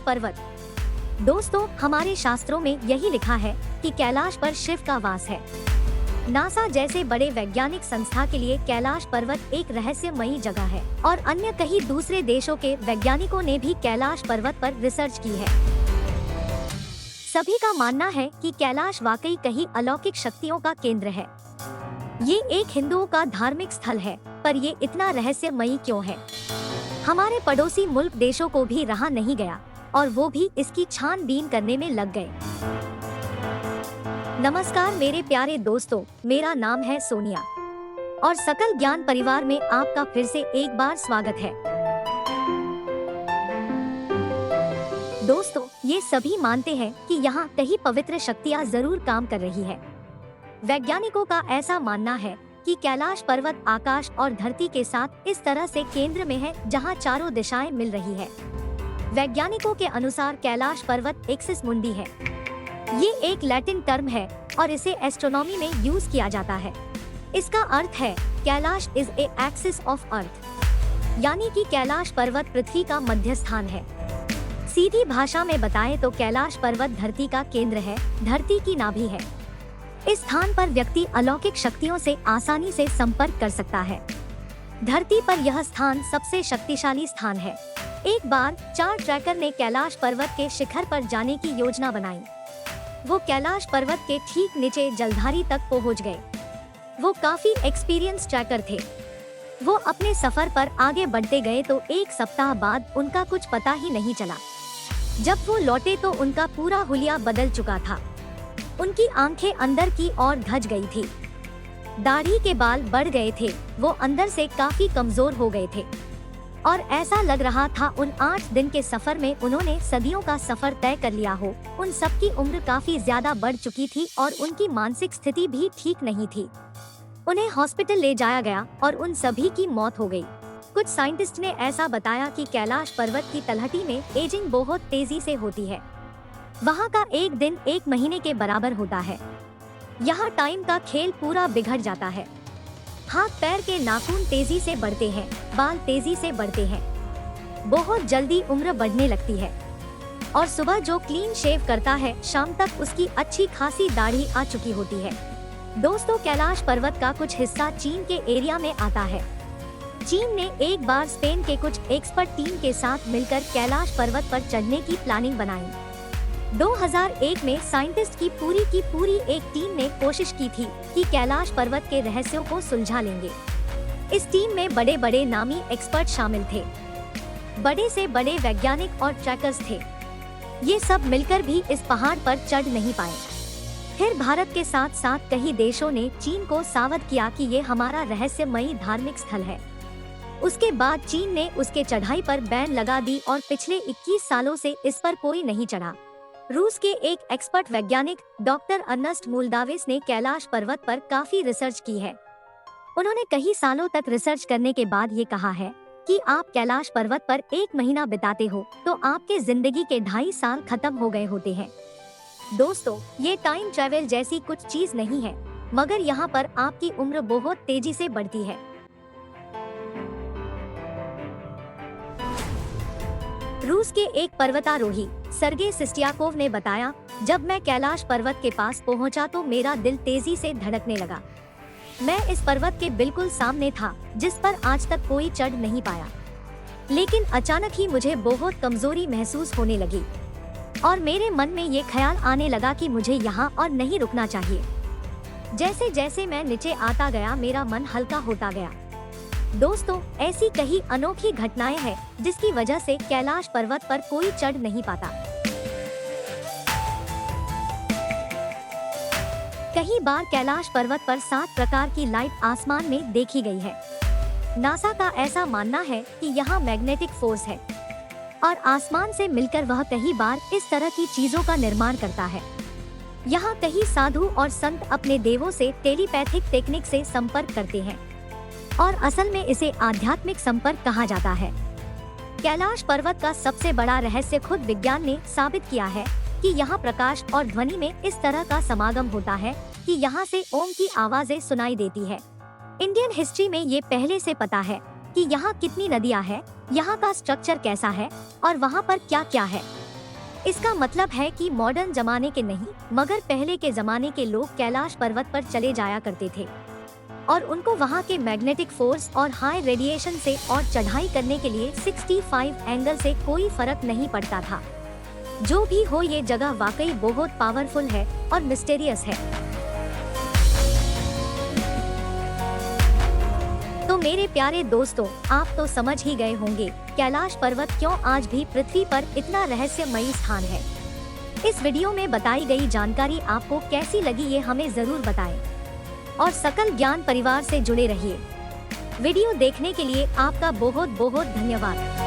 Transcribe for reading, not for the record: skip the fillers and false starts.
पर्वत। दोस्तों, हमारे शास्त्रों में यही लिखा है कि कैलाश पर शिव का वास है। नासा जैसे बड़े वैज्ञानिक संस्था के लिए कैलाश पर्वत एक रहस्यमयी जगह है और अन्य कई दूसरे देशों के वैज्ञानिकों ने भी कैलाश पर्वत पर रिसर्च की है। सभी का मानना है कि कैलाश वाकई कई अलौकिक शक्तियों का केंद्र है। ये एक हिंदुओं का धार्मिक स्थल है, पर ये इतना रहस्यमयी क्यों है? हमारे पड़ोसी मुल्क देशों को भी रहा नहीं गया और वो भी इसकी छानबीन करने में लग गए। नमस्कार मेरे प्यारे दोस्तों, मेरा नाम है सोनिया और सकल ज्ञान परिवार में आपका फिर से एक बार स्वागत है। दोस्तों, ये सभी मानते हैं कि यहाँ कई पवित्र शक्तियाँ जरूर काम कर रही है। वैज्ञानिकों का ऐसा मानना है कि कैलाश पर्वत आकाश और धरती के साथ इस तरह से केंद्र में है जहाँ चारों दिशाएं मिल रही है। वैज्ञानिकों के अनुसार कैलाश पर्वत एक्सिस मुंडी है। ये एक लैटिन टर्म है और इसे एस्ट्रोनॉमी में यूज किया जाता है। इसका अर्थ है Kailash is a axis of earth, यानी कि कैलाश पर्वत पृथ्वी का मध्य स्थान है। सीधी भाषा में बताएं तो कैलाश पर्वत धरती का केंद्र है, धरती की नाभि है। इस स्थान पर व्यक्ति अलौकिक शक्तियों से आसानी से संपर्क कर सकता है। धरती पर यह स्थान सबसे शक्तिशाली स्थान है। एक बार 4 ट्रैकर ने कैलाश पर्वत के शिखर पर जाने की योजना बनाई। वो कैलाश पर्वत के ठीक नीचे जलधारी तक पहुंच गए। वो काफी एक्सपीरियंस ट्रैकर थे। वो अपने सफर पर आगे बढ़ते गए तो एक सप्ताह बाद उनका कुछ पता ही नहीं चला। जब वो लौटे तो उनका पूरा हुलिया बदल चुका था। उनकी आंखें अंदर की ओर धंस गई थी। दाढ़ी के बाल बढ़ गए थे। वो अंदर से काफी कमजोर हो गए थे और ऐसा लग रहा था उन 8 दिन के सफर में उन्होंने सदियों का सफर तय कर लिया हो। उन सबकी उम्र काफी ज्यादा बढ़ चुकी थी और उनकी मानसिक स्थिति भी ठीक नहीं थी। उन्हें हॉस्पिटल ले जाया गया और उन सभी की मौत हो गई। कुछ साइंटिस्ट ने ऐसा बताया कि कैलाश पर्वत की तलहटी में एजिंग बहुत तेजी से होती है। वहाँ का एक दिन 1 महीने के बराबर होता है। यहाँ टाइम का खेल पूरा बिगड़ जाता है। हाथ पैर के नाखून तेजी से बढ़ते हैं, बाल तेजी से बढ़ते हैं। बहुत जल्दी उम्र बढ़ने लगती है और सुबह जो क्लीन शेव करता है, शाम तक उसकी अच्छी खासी दाढ़ी आ चुकी होती है। दोस्तों, कैलाश पर्वत का कुछ हिस्सा चीन के एरिया में आता है। चीन ने एक बार स्पेन के कुछ एक्सपर्ट टीम के साथ मिलकर कैलाश पर्वत पर चढ़ने की प्लानिंग बनाई। 2001 में साइंटिस्ट की पूरी एक टीम ने कोशिश की थी कि कैलाश पर्वत के रहस्यों को सुलझा लेंगे। इस टीम में बड़े बड़े नामी एक्सपर्ट शामिल थे। बड़े से बड़े वैज्ञानिक और ट्रैकर्स थे। ये सब मिलकर भी इस पहाड़ पर चढ़ नहीं पाए। फिर भारत के साथ साथ कई देशों ने चीन को सावध किया कि ये हमारा रहस्यमयी धार्मिक स्थल है। उसके बाद चीन ने उसके चढ़ाई पर बैन लगा दी और पिछले 21 सालों से इस पर कोई नहीं चढ़ा। रूस के एक एक्सपर्ट वैज्ञानिक डॉक्टर अर्नेस्ट मोल्डाविस ने कैलाश पर्वत पर काफी रिसर्च की है। उन्होंने कई सालों तक रिसर्च करने के बाद ये कहा है कि आप कैलाश पर्वत पर 1 महीना बिताते हो तो आपके जिंदगी के 2.5 साल खत्म हो गए होते हैं। दोस्तों, ये टाइम ट्रेवल जैसी कुछ चीज नहीं है, मगर यहाँ पर आपकी उम्र बहुत तेजी से बढ़ती है। रूस के एक पर्वतारोही सर्गे सिस्टियाकोव ने बताया, जब मैं कैलाश पर्वत के पास पहुंचा तो मेरा दिल तेजी से धड़कने लगा। मैं इस पर्वत के बिल्कुल सामने था जिस पर आज तक कोई चढ़ नहीं पाया। लेकिन अचानक ही मुझे बहुत कमजोरी महसूस होने लगी और मेरे मन में ये ख्याल आने लगा कि मुझे यहाँ और नहीं रुकना चाहिए। जैसे जैसे मैं नीचे आता गया मेरा मन हल्का होता गया। दोस्तों, ऐसी कई अनोखी घटनाएं हैं जिसकी वजह से कैलाश पर्वत पर कोई चढ़ नहीं पाता। कई बार कैलाश पर्वत पर 7 प्रकार की लाइट आसमान में देखी गई है। नासा का ऐसा मानना है कि यहाँ मैग्नेटिक फोर्स है और आसमान से मिलकर वह कई बार इस तरह की चीजों का निर्माण करता है। यहाँ कई साधु और संत अपने देवों से टेलीपैथिक टेक्निक से संपर्क करते हैं और असल में इसे आध्यात्मिक संपर्क कहा जाता है। कैलाश पर्वत का सबसे बड़ा रहस्य खुद विज्ञान ने साबित किया है कि यहाँ प्रकाश और ध्वनि में इस तरह का समागम होता है कि यहाँ से ओम की आवाजें सुनाई देती है। इंडियन हिस्ट्री में ये पहले से पता है कि यहाँ कितनी नदियाँ हैं, यहाँ का स्ट्रक्चर कैसा है और वहाँ पर क्या क्या है। इसका मतलब है कि मॉडर्न जमाने के नहीं मगर पहले के जमाने के लोग कैलाश पर्वत पर चले जाया करते थे और उनको वहाँ के मैग्नेटिक फोर्स और हाई रेडिएशन से और चढ़ाई करने के लिए 65 एंगल से कोई फर्क नहीं पड़ता था। जो भी हो, ये जगह वाकई बहुत पावरफुल है और मिस्टीरियस है। तो मेरे प्यारे दोस्तों, आप तो समझ ही गए होंगे कैलाश पर्वत क्यों आज भी पृथ्वी पर इतना रहस्यमयी स्थान है। इस वीडियो में बताई गई जानकारी आपको कैसी लगी ये हमें जरूर बताएं और सकल ज्ञान परिवार से जुड़े रहिए। वीडियो देखने के लिए आपका बहुत बहुत धन्यवाद।